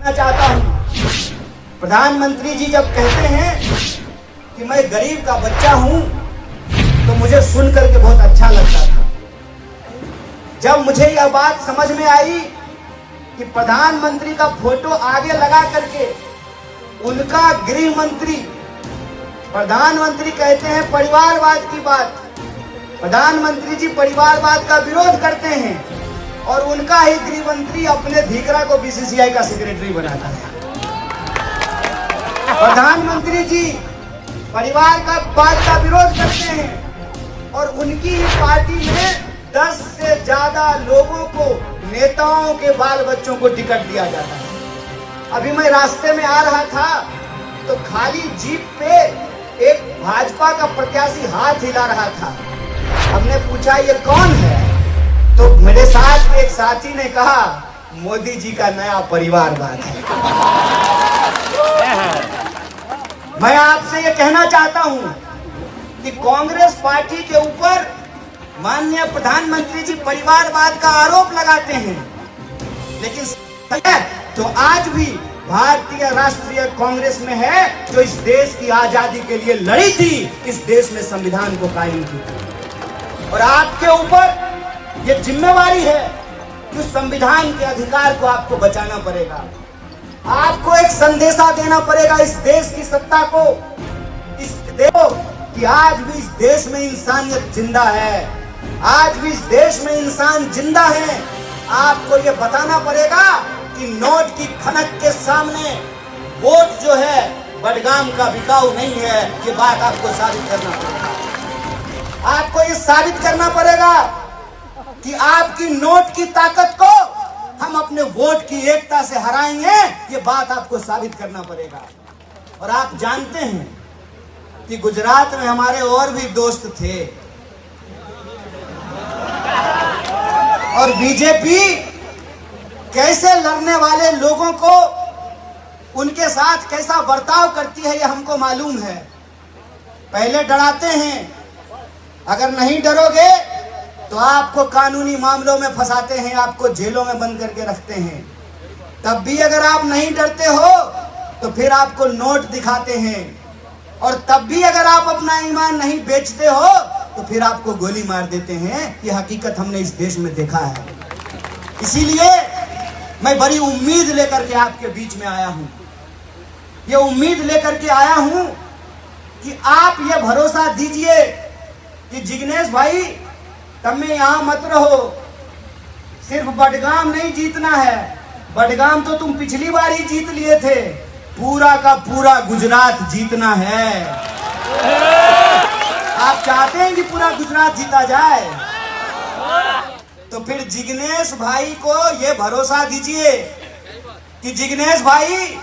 कहना चाहता हूँ, प्रधानमंत्री जी जब कहते हैं कि मैं गरीब का बच्चा हूं तो मुझे सुन करके बहुत अच्छा लगता था। जब मुझे यह बात समझ में आई कि प्रधानमंत्री का फोटो आगे लगा करके उनका गृह मंत्री, प्रधानमंत्री कहते हैं परिवारवाद की बात, प्रधानमंत्री जी परिवारवाद का विरोध करते हैं और उनका ही गृह मंत्री अपने धीकरा को बीसीसीआई का सेक्रेटरी बनाता है। प्रधानमंत्री जी परिवार का बात का विरोध करते हैं और उनकी ही पार्टी में 10 से ज्यादा लोगों को, नेताओं के बाल बच्चों को टिकट दिया जाता है। अभी मैं रास्ते में आ रहा था तो खाली जीप पे एक भाजपा का प्रत्याशी हाथ हिला रहा था। हमने पूछा ये कौन है, तो मेरे साथ एक साथी ने कहा मोदी जी का नया परिवारवाद है। मैं आपसे ये कहना चाहता हूं कि कांग्रेस पार्टी के ऊपर माननीय प्रधानमंत्री जी परिवारवाद का आरोप लगाते हैं, लेकिन तो आज भी भारतीय राष्ट्रीय कांग्रेस में है जो इस देश की आजादी के लिए लड़ी थी, इस देश में संविधान को कायम की थी। और आपके ऊपर ये जिम्मेवारी है कि उस संविधान के अधिकार को आपको बचाना पड़ेगा। आपको एक संदेशा देना पड़ेगा इस देश की सत्ता को, इस देखो कि आज भी इस देश में इंसानियत जिंदा है, आज भी इस देश में इंसान जिंदा है। आपको ये बताना पड़ेगा कि नोट की खनक के सामने वोट जो है बडगाम का बिकाऊ नहीं है। ये बात आपको साबित करना पड़ेगा। आपको ये साबित करना पड़ेगा कि आपकी नोट की ताकत को हम अपने वोट की एकता से हराएंगे। ये बात आपको साबित करना पड़ेगा। और आप जानते हैं कि गुजरात में हमारे और भी दोस्त थे और बीजेपी कैसे लड़ने वाले लोगों को उनके साथ कैसा बर्ताव करती है ये हमको मालूम है। पहले डराते हैं, अगर नहीं डरोगे तो आपको कानूनी मामलों में फंसाते हैं, आपको जेलों में बंद करके रखते हैं। तब भी अगर आप नहीं डरते हो तो फिर आपको नोट दिखाते हैं, और तब भी अगर आप अपना ईमान नहीं बेचते हो तो फिर आपको गोली मार देते हैं। ये हकीकत हमने इस देश में देखा है। इसीलिए मैं बड़ी उम्मीद लेकर के आपके बीच में आया हूं। ये उम्मीद लेकर के आया हूं कि आप ये भरोसा दीजिए कि जिग्नेश भाई तब में यहां मत रहो, सिर्फ बडगाम नहीं जीतना है। बडगाम तो तुम पिछली बार ही जीत लिए थे, पूरा का पूरा गुजरात जीतना है। आप चाहते हैं कि पूरा गुजरात जीता जाए, तो फिर जिग्नेश भाई को ये भरोसा दीजिए कि जिग्नेश भाई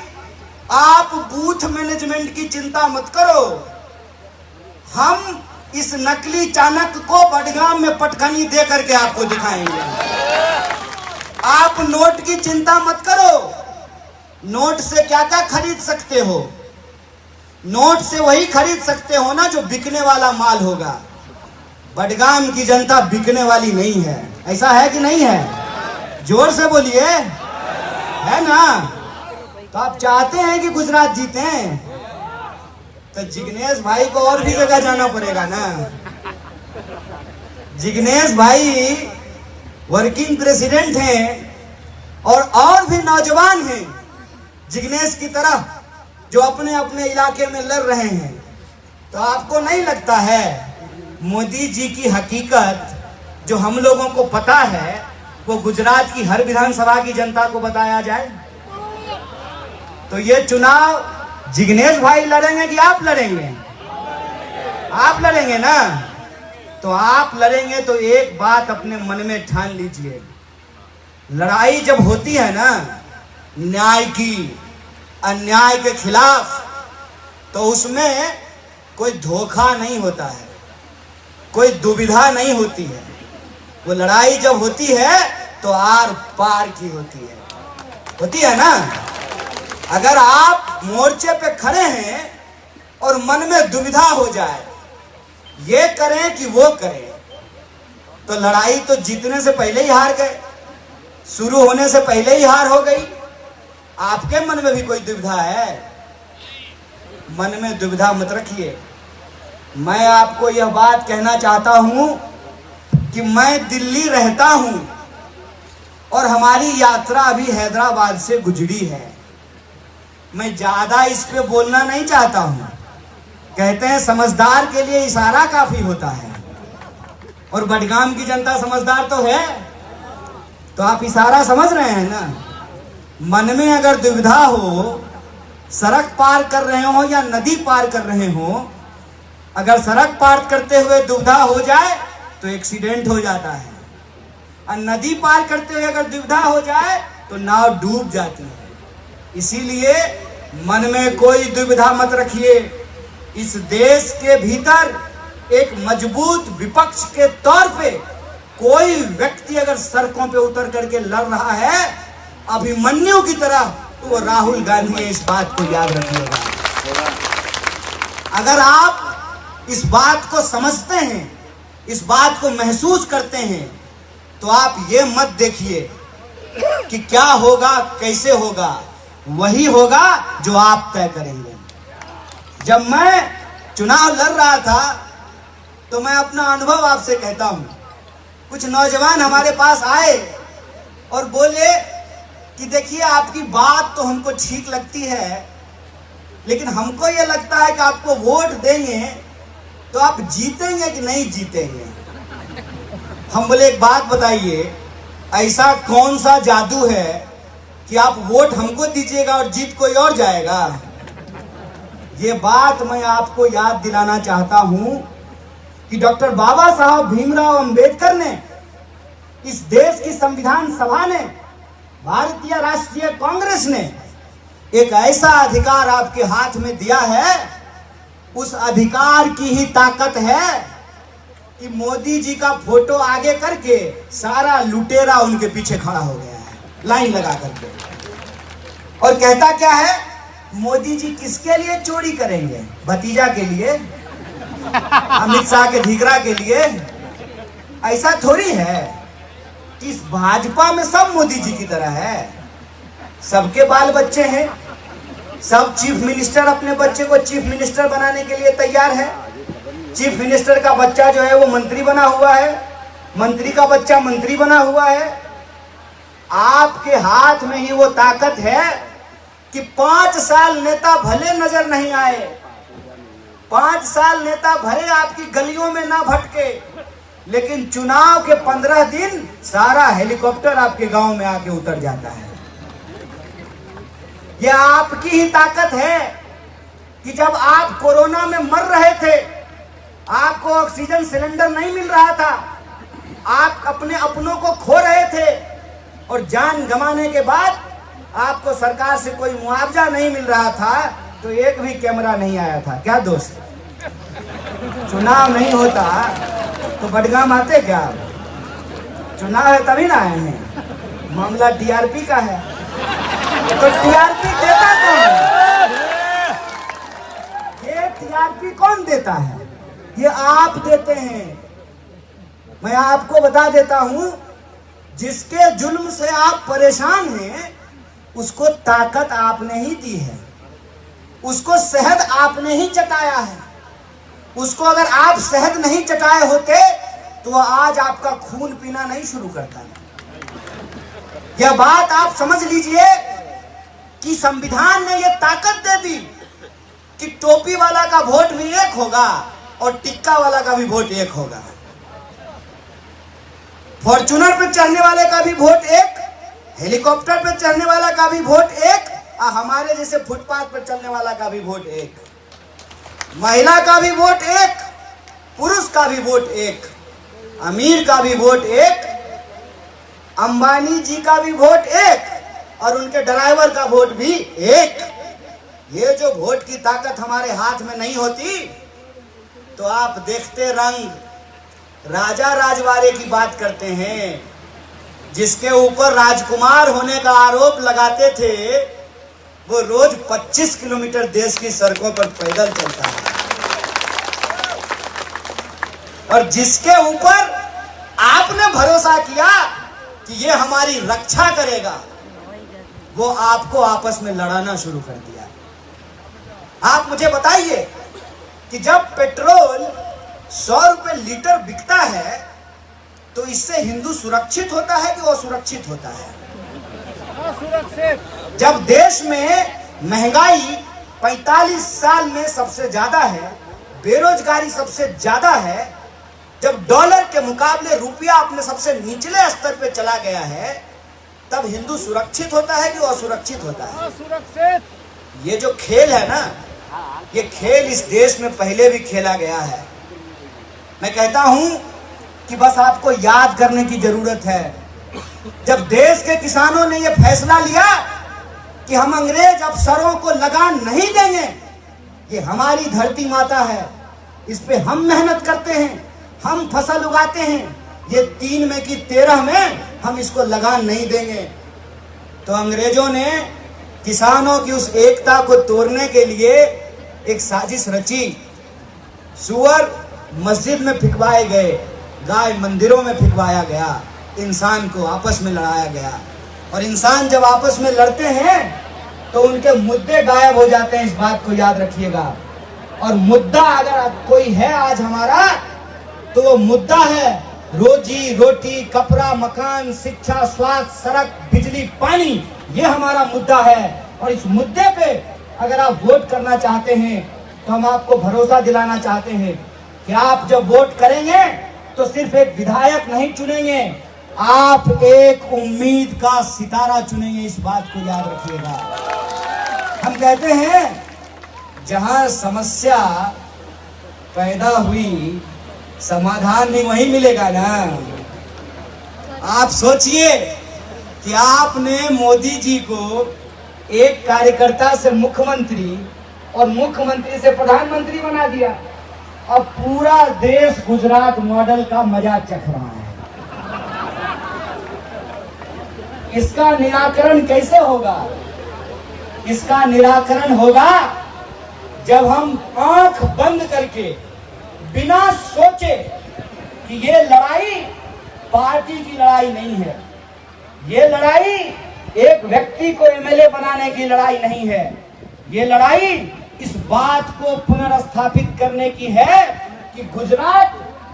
आप बूथ मैनेजमेंट की चिंता मत करो, हम इस नकली चाणक्य को बडगाम में पटखनी दे करके आपको दिखाएंगे। आप नोट की चिंता मत करो, नोट से क्या क्या खरीद सकते हो, नोट से वही खरीद सकते हो ना जो बिकने वाला माल होगा। बडगाम की जनता बिकने वाली नहीं है, ऐसा है कि नहीं है? जोर से बोलिए, है ना? तो आप चाहते हैं कि गुजरात जीते, तो जिग्नेश भाई को और भी जगह जाना पड़ेगा ना। जिग्नेश भाई वर्किंग प्रेसिडेंट हैं और भी नौजवान हैं जिग्नेश की तरह जो अपने अपने इलाके में लड़ रहे हैं। तो आपको नहीं लगता है मोदी जी की हकीकत जो हम लोगों को पता है वो गुजरात की हर विधानसभा की जनता को बताया जाए? तो ये चुनाव जिग्नेश भाई लड़ेंगे कि आप लड़ेंगे? आप लड़ेंगे ना। तो आप लड़ेंगे तो एक बात अपने मन में ठान लीजिए, लड़ाई जब होती है ना न्याय की, अन्याय के खिलाफ, तो उसमें कोई धोखा नहीं होता है, कोई दुविधा नहीं होती है। वो लड़ाई जब होती है तो आर पार की होती है ना। अगर आप मोर्चे पे खड़े हैं और मन में दुविधा हो जाए, ये करें कि वो करें, तो लड़ाई तो जीतने से पहले ही हार गए, शुरू होने से पहले ही हार हो गई। आपके मन में भी कोई दुविधा है? मन में दुविधा मत रखिए। मैं आपको यह बात कहना चाहता हूं कि मैं दिल्ली रहता हूं और हमारी यात्रा अभी हैदराबाद से गुजरी है। मैं ज्यादा इस पे बोलना नहीं चाहता हूं। कहते हैं समझदार के लिए इशारा काफी होता है, और बडगाम की जनता समझदार तो है। तो आप इशारा समझ रहे हैं ना। मन में अगर दुविधा हो, सड़क पार कर रहे हो या नदी पार कर रहे हो, अगर सड़क पार करते हुए दुविधा हो जाए तो एक्सीडेंट हो जाता है, और नदी पार करते हुए अगर दुविधा हो जाए तो नाव डूब जाती है। इसीलिए मन में कोई दुविधा मत रखिए। इस देश के भीतर एक मजबूत विपक्ष के तौर पे कोई व्यक्ति अगर सड़कों पे उतर करके लड़ रहा है अभिमन्यु की तरह, तो वो राहुल गांधी है। इस बात को याद रखिएगा। अगर आप इस बात को समझते हैं, इस बात को महसूस करते हैं, तो आप ये मत देखिए कि क्या होगा कैसे होगा, वही होगा जो आप तय करेंगे। जब मैं चुनाव लड़ रहा था तो मैं अपना अनुभव आपसे कहता हूं। कुछ नौजवान हमारे पास आए और बोले कि देखिए आपकी बात तो हमको ठीक लगती है, लेकिन हमको ये लगता है कि आपको वोट देंगे तो आप जीतेंगे कि नहीं जीतेंगे। हम बोले एक बात बताइए, ऐसा कौन सा जादू है कि आप वोट हमको दीजिएगा और जीत कोई और जाएगा। ये बात मैं आपको याद दिलाना चाहता हूं कि डॉक्टर बाबा साहब भीमराव अंबेडकर ने, इस देश की संविधान सभा ने, भारतीय राष्ट्रीय कांग्रेस ने एक ऐसा अधिकार आपके हाथ में दिया है, उस अधिकार की ही ताकत है कि मोदी जी का फोटो आगे करके सारा लुटेरा उनके पीछे खड़ा हो गया है लाइन लगा करके, और कहता क्या है, मोदी जी किसके लिए चोरी करेंगे? भतीजा के लिए, अमित शाह के धिकरा के लिए? ऐसा थोड़ी है कि इस भाजपा में सब मोदी जी की तरह है। सबके बाल बच्चे हैं, सब चीफ मिनिस्टर अपने बच्चे को चीफ मिनिस्टर बनाने के लिए तैयार है। चीफ मिनिस्टर का बच्चा जो है वो मंत्री बना हुआ है, मंत्री का बच्चा मंत्री बना हुआ है। आपके हाथ में ही वो ताकत है कि 5 साल नेता भले नजर नहीं आए, 5 साल नेता भले आपकी गलियों में ना भटके, लेकिन चुनाव के 15 दिन सारा हेलीकॉप्टर आपके गांव में आके उतर जाता है। यह आपकी ही ताकत है कि जब आप कोरोना में मर रहे थे, आपको ऑक्सीजन सिलेंडर नहीं मिल रहा था, आप अपने अपनों को खो रहे थे, और जान गंवाने के बाद आपको सरकार से कोई मुआवजा नहीं मिल रहा था, तो एक भी कैमरा नहीं आया था। क्या दोस्त, चुनाव नहीं होता तो बडगाम आते क्या? चुनाव है तभी ना आए हैं। मामला टीआरपी का है, तो टीआरपी देता कौन? ये टीआरपी कौन देता है? ये आप देते हैं। मैं आपको बता देता हूं, जिसके जुल्म से आप परेशान हैं उसको ताकत आपने ही दी है, उसको शहद आपने ही चटाया है। उसको अगर आप शहद नहीं चटाए होते तो वह आज आपका खून पीना नहीं शुरू करता। यह बात आप समझ लीजिए कि संविधान ने यह ताकत दे दी कि टोपी वाला का वोट भी एक होगा और टिक्का वाला का भी वोट एक होगा, फॉर्च्यूनर पे चढ़ने वाले का भी वोट एक, हेलीकॉप्टर पे चढ़ने वाला का भी वोट एक, और हमारे जैसे फुटपाथ पर चलने वाला का भी वोट एक, महिला का भी वोट एक, पुरुष का भी वोट एक, अमीर का भी वोट एक, अंबानी जी का भी वोट एक, और उनके ड्राइवर का वोट भी एक। ये जो वोट की ताकत हमारे हाथ में नहीं होती तो आप देखते रंग राजा राजवाड़े की बात करते हैं, जिसके ऊपर राजकुमार होने का आरोप लगाते थे, वो रोज 25 किलोमीटर देश की सड़कों पर पैदल चलता है, और जिसके ऊपर आपने भरोसा किया कि ये हमारी रक्षा करेगा, वो आपको आपस में लड़ाना शुरू कर दिया। आप मुझे बताइए कि जब पेट्रोल 100 रुपए लीटर बिकता है तो इससे हिंदू सुरक्षित होता है कि असुरक्षित होता है? असुरक्षित। जब देश में महंगाई 45 साल में सबसे ज्यादा है, बेरोजगारी सबसे ज्यादा है, जब डॉलर के मुकाबले रुपया अपने सबसे निचले स्तर पे चला गया है, तब हिंदू सुरक्षित होता है कि असुरक्षित होता है? असुरक्षित। ये जो खेल है ना, ये खेल इस देश में पहले भी खेला गया है। मैं कहता हूं कि बस आपको याद करने की जरूरत है। जब देश के किसानों ने यह फैसला लिया कि हम अंग्रेज अफसरों को लगान नहीं देंगे, ये हमारी धरती माता है, इस पे हम मेहनत करते हैं, हम फसल उगाते हैं, ये 3 में की 13 में हम इसको लगान नहीं देंगे, तो अंग्रेजों ने किसानों की उस एकता को तोड़ने के लिए एक साजिश रची। सुअर मस्जिद में फिकवाए गए, गाय मंदिरों में फिकवाया गया, इंसान को आपस में लड़ाया गया। और इंसान जब आपस में लड़ते हैं तो उनके मुद्दे गायब हो जाते हैं, इस बात को याद रखिएगा। और मुद्दा अगर कोई है आज हमारा, तो वो मुद्दा है रोजी रोटी, कपड़ा, मकान, शिक्षा, स्वास्थ्य, सड़क, बिजली, पानी। ये हमारा मुद्दा है। और इस मुद्दे पे अगर आप वोट करना चाहते हैं तो हम आपको भरोसा दिलाना चाहते हैं कि आप जब वोट करेंगे तो सिर्फ एक विधायक नहीं चुनेंगे, आप एक उम्मीद का सितारा चुनेंगे। इस बात को याद रखिएगा। हम कहते हैं जहां समस्या पैदा हुई, समाधान भी वहीं मिलेगा ना। आप सोचिए कि आपने मोदी जी को एक कार्यकर्ता से मुख्यमंत्री और मुख्यमंत्री से प्रधानमंत्री बना दिया। अब पूरा देश गुजरात मॉडल का मजा चख रहा है। इसका निराकरण कैसे होगा? इसका निराकरण होगा जब हम आंख बंद करके बिना सोचे कि ये लड़ाई पार्टी की लड़ाई नहीं है, ये लड़ाई एक व्यक्ति को एमएलए बनाने की लड़ाई नहीं है, ये लड़ाई इस बात को पुनर्स्थापित करने की है कि गुजरात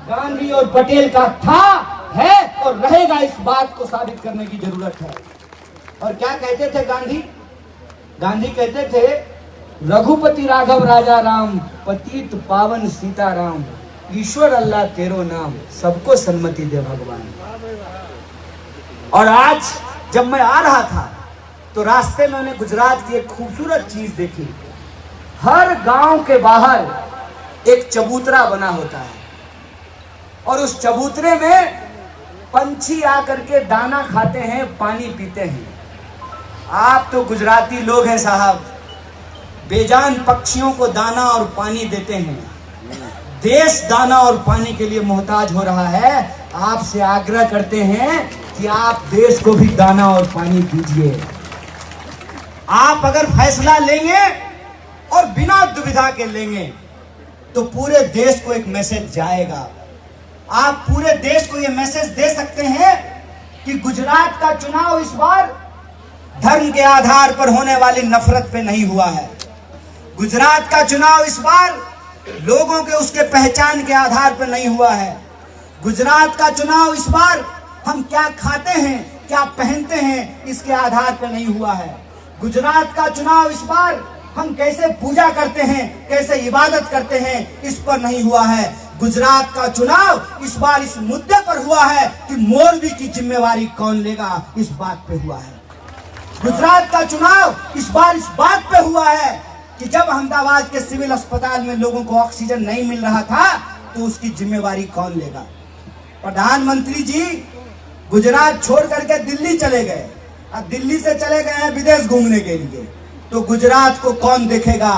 गांधी और पटेल का था, है और रहेगा। इस बात को साबित करने की जरूरत है। और क्या कहते थे गांधी? गांधी कहते थे, रघुपति राघव राजा राम, पतित पावन सीताराम, ईश्वर अल्लाह तेरो नाम, सबको सन्मति दे भगवान। और आज जब मैं आ रहा था तो रास्ते में मैंने गुजरात की एक खूबसूरत चीज देखी। हर गांव के बाहर एक चबूतरा बना होता है और उस चबूतरे में पंछी आकर के दाना खाते हैं, पानी पीते हैं। आप तो गुजराती लोग हैं साहब, बेजान पक्षियों को दाना और पानी देते हैं। देश दाना और पानी के लिए मोहताज हो रहा है। आपसे आग्रह करते हैं कि आप देश को भी दाना और पानी दीजिए। आप अगर फैसला लेंगे और बिना दुविधा के लेंगे तो पूरे देश को एक मैसेज जाएगा। आप पूरे देश को यह मैसेज दे सकते हैं कि गुजरात का चुनाव इस बार धर्म के आधार पर होने वाली नफरत पे नहीं हुआ है। गुजरात का चुनाव इस बार लोगों के उसके पहचान के आधार पर नहीं हुआ है। गुजरात का चुनाव इस बार हम क्या खाते हैं, क्या पहनते हैं, इसके आधार पर नहीं हुआ है। गुजरात का चुनाव इस बार हम कैसे पूजा करते हैं, कैसे इबादत करते हैं, इस पर नहीं हुआ है। गुजरात का चुनाव इस बार इस मुद्दे पर हुआ है कि मोरबी की जिम्मेवारी कौन लेगा, इस बात पे हुआ है। गुजरात का चुनाव इस बार इस बात पे हुआ है कि जब अहमदाबाद के सिविल अस्पताल में लोगों को ऑक्सीजन नहीं मिल रहा था तो उसकी जिम्मेवारी कौन लेगा। प्रधानमंत्री जी गुजरात छोड़ करके दिल्ली चले गए, अब दिल्ली से चले गए हैं विदेश घूमने के लिए, तो गुजरात को कौन देखेगा।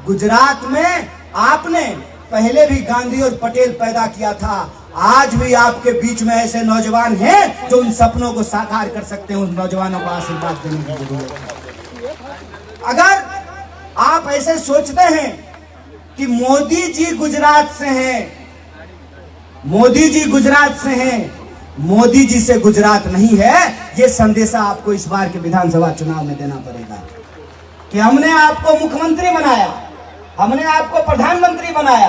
गुजरात में आपने पहले भी गांधी और पटेल पैदा किया था, आज भी आपके बीच में ऐसे नौजवान हैं जो उन सपनों को साकार कर सकते हैं। उन नौजवानों को आशीर्वाद देने की जरूरत है। अगर आप ऐसे सोचते हैं कि मोदी जी गुजरात से हैं, मोदी जी गुजरात से हैं, मोदी जी से गुजरात नहीं है, ये संदेशा आपको इस बार के विधानसभा चुनाव में देना पड़ेगा कि हमने आपको मुख्यमंत्री बनाया, हमने आपको प्रधानमंत्री बनाया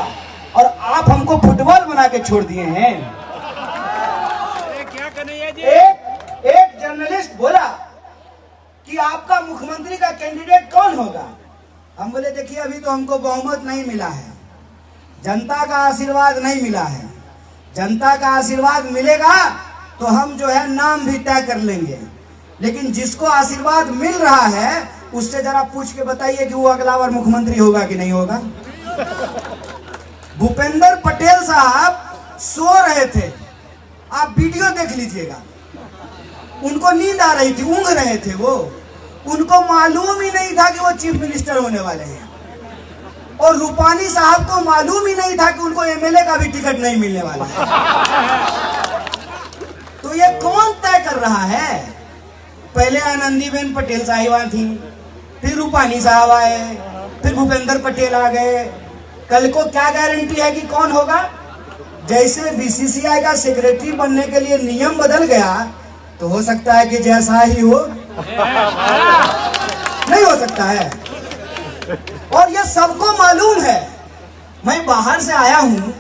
और आप हमको फुटबॉल बना के छोड़ दिए हैं। क्या कन्हैया जी? एक जर्नलिस्ट बोला कि आपका मुख्यमंत्री का कैंडिडेट कौन होगा? हम बोले देखिए अभी तो हमको बहुमत नहीं मिला है, जनता का आशीर्वाद नहीं मिला है। जनता का आशीर्वाद मिलेगा तो हम जो है नाम भी तय कर लेंगे, लेकिन जिसको आशीर्वाद मिल रहा है उससे जरा पूछ के बताइए कि वो अगला बार मुख्यमंत्री होगा कि नहीं होगा। भूपेंद्र पटेल साहब सो रहे थे, आप वीडियो देख लीजिएगा, उनको नींद आ रही थी, ऊँघ रहे थे वो, उनको मालूम ही नहीं था कि वो चीफ मिनिस्टर होने वाले हैं। और रूपानी साहब को मालूम ही नहीं था कि उनको एमएलए का भी टिकट नहीं मिलने वाला है। तो ये कौन तय कर रहा है? पहले आनंदीबेन पटेल साहिबा थी, फिर रूपानी साहब आए, फिर भूपेंद्र पटेल आ गए। कल को क्या गारंटी है कि कौन होगा? जैसे बीसीसीआई का सेक्रेटरी बनने के लिए नियम बदल गया तो हो सकता है कि जैसा ही हो, नहीं हो सकता है। और ये सबको मालूम है। मैं बाहर से आया हूं,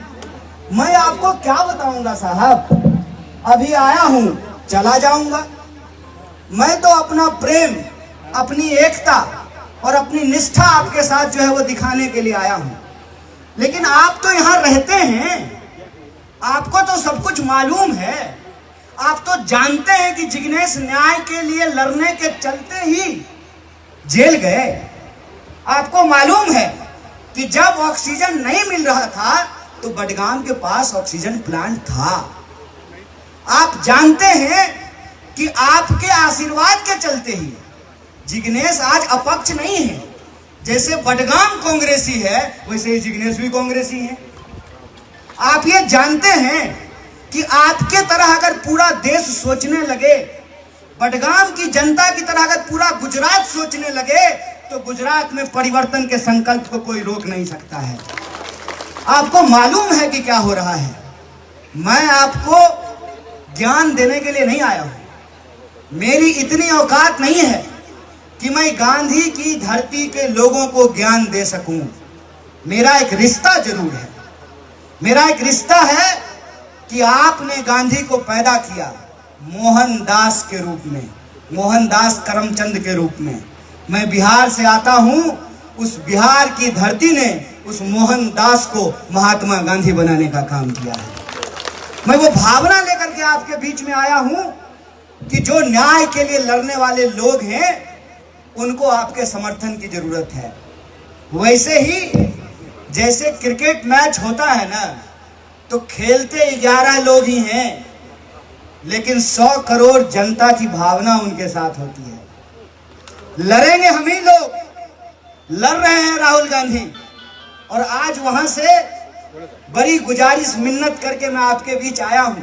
मैं आपको क्या बताऊंगा साहब, अभी आया हूं चला जाऊंगा। मैं तो अपना प्रेम, अपनी एकता और अपनी निष्ठा आपके साथ जो है वो दिखाने के लिए आया हूं। लेकिन आप तो यहां रहते हैं, आपको तो सब कुछ मालूम है। आप तो जानते हैं कि जिग्नेश न्याय के लिए लड़ने के चलते ही जेल गए। आपको मालूम है कि जब ऑक्सीजन नहीं मिल रहा था तो बडगाम के पास ऑक्सीजन प्लांट था। आप जानते हैं कि आपके आशीर्वाद के चलते ही जिग्नेश आज अपक्ष नहीं है। जैसे बडगाम कांग्रेसी है वैसे ही जिग्नेश भी कांग्रेसी है। आप ये जानते हैं कि आपके तरह अगर पूरा देश सोचने लगे, बडगाम की जनता की तरह अगर पूरा गुजरात सोचने लगे तो गुजरात में परिवर्तन के संकल्प को कोई रोक नहीं सकता है। आपको मालूम है कि क्या हो रहा है। मैं आपको ज्ञान देने के लिए नहीं आया हूं। मेरी इतनी औकात नहीं है कि मैं गांधी की धरती के लोगों को ज्ञान दे सकूं। मेरा एक रिश्ता जरूर है। मेरा एक रिश्ता है कि आपने गांधी को पैदा किया मोहनदास के रूप में, मोहनदास करमचंद के रूप में। मैं बिहार से आता हूं, उस बिहार की धरती ने उस मोहनदास को महात्मा गांधी बनाने का काम किया है। मैं वो भावना लेकर के आपके बीच में आया हूं कि जो न्याय के लिए लड़ने वाले लोग हैं उनको आपके समर्थन की जरूरत है। वैसे ही जैसे क्रिकेट मैच होता है ना, तो खेलते 11 लोग ही हैं, लेकिन 100 करोड़ जनता की भावना उनके साथ होती है। लड़ेंगे हम ही लोग, लड़ रहे हैं राहुल गांधी। और आज वहां से बड़ी गुजारिश मिन्नत करके मैं आपके बीच आया हूं।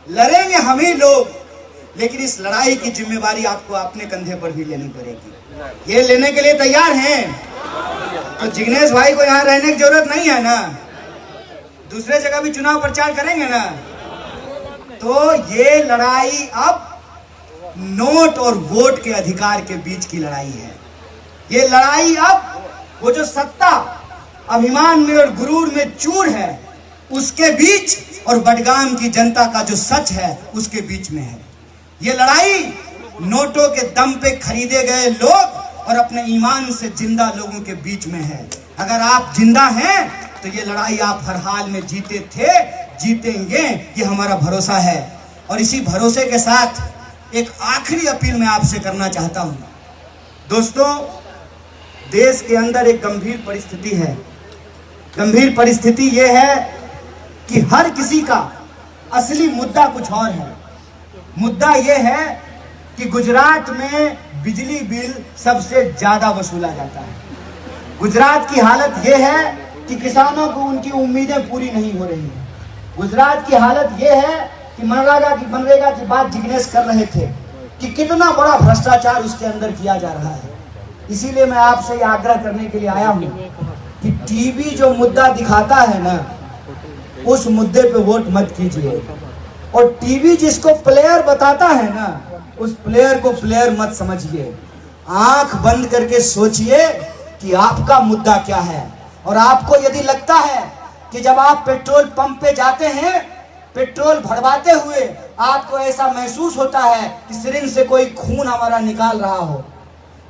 लड़ेंगे हम ही लोग, लेकिन इस लड़ाई की जिम्मेवारी आपको अपने कंधे पर भी लेनी पड़ेगी। ये लेने के लिए तैयार हैं? तो जिग्नेश भाई को यहाँ रहने की जरूरत नहीं है ना, दूसरे जगह भी चुनाव प्रचार करेंगे ना। तो ये लड़ाई अब नोट और वोट के अधिकार के बीच की लड़ाई है। ये लड़ाई अब वो जो सत्ता अभिमान में और गुरूर में चूर है उसके बीच और बडगाम की जनता का जो सच है उसके बीच में है। ये लड़ाई नोटों के दम पे खरीदे गए लोग और अपने ईमान से जिंदा लोगों के बीच में है। अगर आप जिंदा हैं तो ये लड़ाई आप हर हाल में जीते थे, जीतेंगे, ये हमारा भरोसा है। और इसी भरोसे के साथ एक आखिरी अपील मैं आपसे करना चाहता हूं। दोस्तों, देश के अंदर एक गंभीर परिस्थिति है। गंभीर परिस्थिति ये है कि हर किसी का असली मुद्दा कुछ और है। मुद्दा ये है कि गुजरात में बिजली बिल सबसे ज्यादा वसूला जाता है। गुजरात की हालत ये है कि किसानों को उनकी उम्मीदें पूरी नहीं हो रही हैं। गुजरात की हालत ये है कि मनरेगा की बात जिग्नेश कर रहे थे कि कितना बड़ा भ्रष्टाचार उसके अंदर किया जा रहा है। इसीलिए मैं आपसे ये आग्रह करने के लिए आया हूं कि टीवी जो मुद्दा दिखाता है ना, उस मुद्दे पे वोट मत कीजिए। और टीवी जिसको प्लेयर बताता है ना, उस प्लेयर को प्लेयर मत समझिए। आंख बंद करके सोचिए कि आपका मुद्दा क्या है। और आपको यदि लगता है कि जब आप पेट्रोल पंप पे जाते हैं, पेट्रोल भरवाते हुए आपको ऐसा महसूस होता है कि सिरिंज से कोई खून हमारा निकाल रहा हो,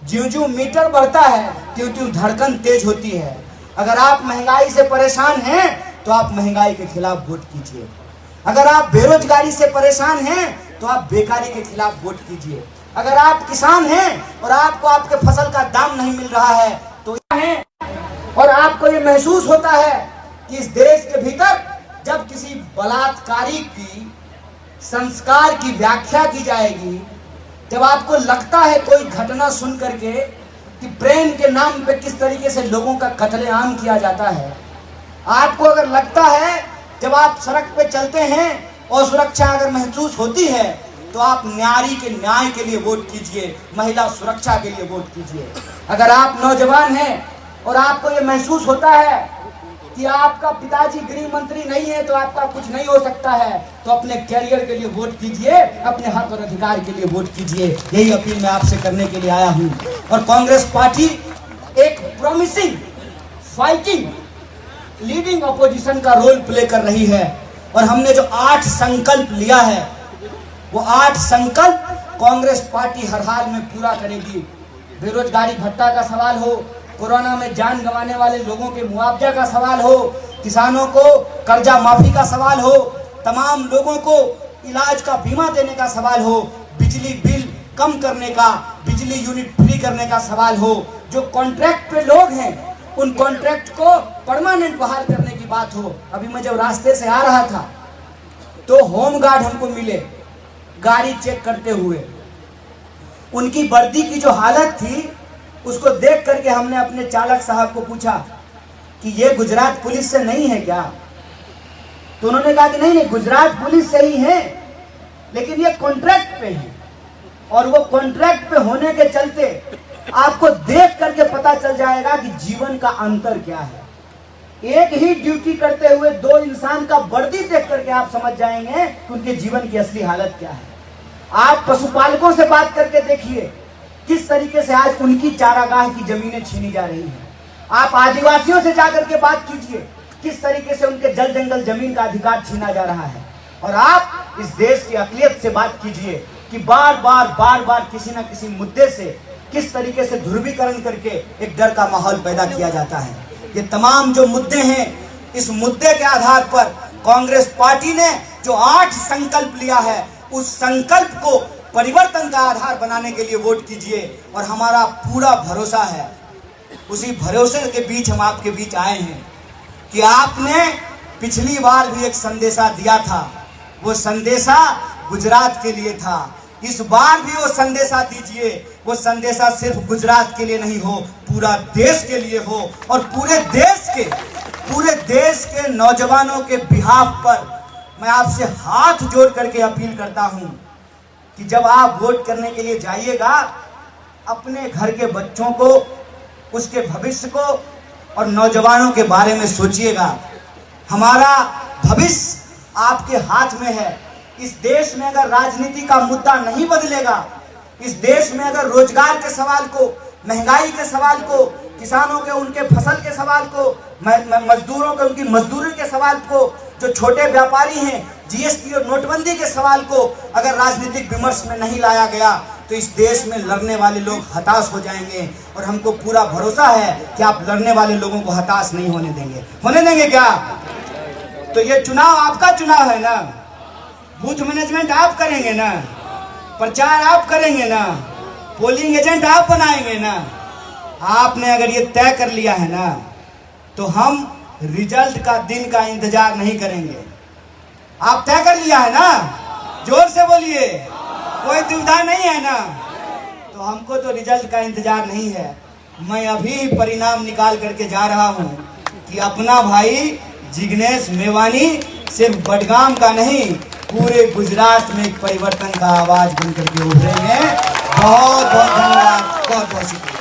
ज्यों-ज्यों मीटर बढ़ता है त्यों-त्यों धड़कन तेज होती है। अगर आप महंगाई से परेशान हैं तो आप महंगाई के खिलाफ वोट कीजिए। अगर आप बेरोजगारी से परेशान हैं तो आप बेकारी के खिलाफ वोट कीजिए। अगर आप किसान हैं और आपको आपके फसल का दाम नहीं मिल रहा है तो है, और आपको ये महसूस होता है कि इस देश के भीतर जब किसी बलात्कारी की संस्कार की व्याख्या की जाएगी, जब आपको लगता है कोई घटना सुन करके कि प्रेम के नाम पे किस तरीके से लोगों का कत्लेआम किया जाता है, आपको अगर लगता है, जब आप सड़क पे चलते हैं और सुरक्षा अगर महसूस होती है तो आप नारी के न्याय के लिए वोट कीजिए, महिला सुरक्षा के लिए वोट कीजिए। अगर आप नौजवान हैं और आपको ये महसूस होता है कि आपका पिताजी गृह मंत्री नहीं है तो आपका कुछ नहीं हो सकता है, तो अपने कैरियर के लिए वोट कीजिए, अपने हक और अधिकार के लिए वोट कीजिए। यही अपील मैं आपसे करने के लिए आया हूं। और कांग्रेस पार्टी एक प्रॉमिसिंग, फाइटिंग, लीडिंग अपोजिशन का रोल प्ले कर रही है। और हमने जो 8 संकल्प लिया है, वो 8 संकल्प कांग्रेस पार्टी हर हाल में पूरा करेगी। बेरोजगारी भत्ता का सवाल हो, कोरोना में जान गंवाने वाले लोगों के मुआवजा का सवाल हो, किसानों को कर्जा माफी का सवाल हो, तमाम लोगों को इलाज का बीमा देने का सवाल हो, बिजली बिल कम करने का, बिजली यूनिट फ्री करने का सवाल हो, जो कॉन्ट्रैक्ट पे लोग हैं उन कॉन्ट्रैक्ट को परमानेंट बहाल करने की बात हो। अभी मैं जब रास्ते से आ रहा था तो होमगार्ड हमको मिले गाड़ी चेक करते हुए। उनकी वर्दी की जो हालत थी उसको देख करके हमने अपने चालक साहब को पूछा कि ये गुजरात पुलिस से नहीं है क्या? तो उन्होंने कहा कि नहीं, गुजरात पुलिस से ही है, लेकिन ये कॉन्ट्रैक्ट पे है। और वो कॉन्ट्रैक्ट पे होने के चलते आपको देख करके पता चल जाएगा कि जीवन का अंतर क्या है। एक ही ड्यूटी करते हुए 2 इंसान का वर्दी देख करके आप समझ जाएंगे कि उनके जीवन की असली हालत क्या है। आप पशुपालकों से बात करके देखिए किस तरीके से आज उनकी चारागाह की जमीनें छीनी जा रही हैं। आप आदिवासियों से जाकर के बात कीजिए किस तरीके से उनके जल जंगल जमीन का अधिकार छीना जा रहा है। और आप इस देश की अक़लियत से बात कीजिए कि बार बार किसी न किसी मुद्दे से किस तरीके से ध्रुवीकरण करके एक डर का माहौल पैदा किया जाता है। ये तमाम जो मुद्दे हैं, इस मुद्दे के आधार पर कांग्रेस पार्टी ने जो 8 संकल्प लिया है, उस संकल्प को परिवर्तन का आधार बनाने के लिए वोट कीजिए। और हमारा पूरा भरोसा है, उसी भरोसे के बीच हम आपके बीच आए हैं कि आपने पिछली बार भी एक संदेशा दिया था, वो संदेशा गुजरात के लिए था। इस बार भी वो संदेशा दीजिए, वो संदेशा सिर्फ गुजरात के लिए नहीं हो, पूरा देश के लिए हो। और पूरे देश के नौजवानों के बिहाफ पर मैं आपसे हाथ जोड़ करके अपील करता हूं कि जब आप वोट करने के लिए जाइएगा, अपने घर के बच्चों को, उसके भविष्य को और नौजवानों के बारे में सोचिएगा। हमारा भविष्य आपके हाथ में है। इस देश में अगर राजनीति का मुद्दा नहीं बदलेगा, इस देश में अगर रोजगार के सवाल को, महंगाई के सवाल को, किसानों के उनके फसल के सवाल को, मजदूरों के उनकी मजदूरी के सवाल को, जो छोटे व्यापारी हैं, जीएसटी और नोटबंदी के सवाल को अगर राजनीतिक विमर्श में नहीं लाया गया तो इस देश में लड़ने वाले लोग हताश हो जाएंगे। और हमको पूरा भरोसा है कि आप लड़ने वाले लोगों को हताश नहीं होने देंगे। होने देंगे क्या? तो ये चुनाव आपका चुनाव है ना, बूथ मैनेजमेंट आप करेंगे ना, प्रचार आप करेंगे ना, पोलिंग एजेंट आप बनाएंगे ना। आपने अगर ये तय कर लिया है ना, तो हम रिजल्ट का दिन का इंतजार नहीं करेंगे। आप तय कर लिया है ना, जोर से बोलिए, कोई दुविधा नहीं है ना। तो हमको तो रिजल्ट का इंतजार नहीं है। मैं अभी परिणाम निकाल करके जा रहा हूं कि अपना भाई जिग्नेश मेवानी सिर्फ बडगाम का नहीं, पूरे गुजरात में एक परिवर्तन का आवाज बन करके उभरेंगे। बहुत बहुत धन्यवाद, बहुत बहुत शुक्रिया।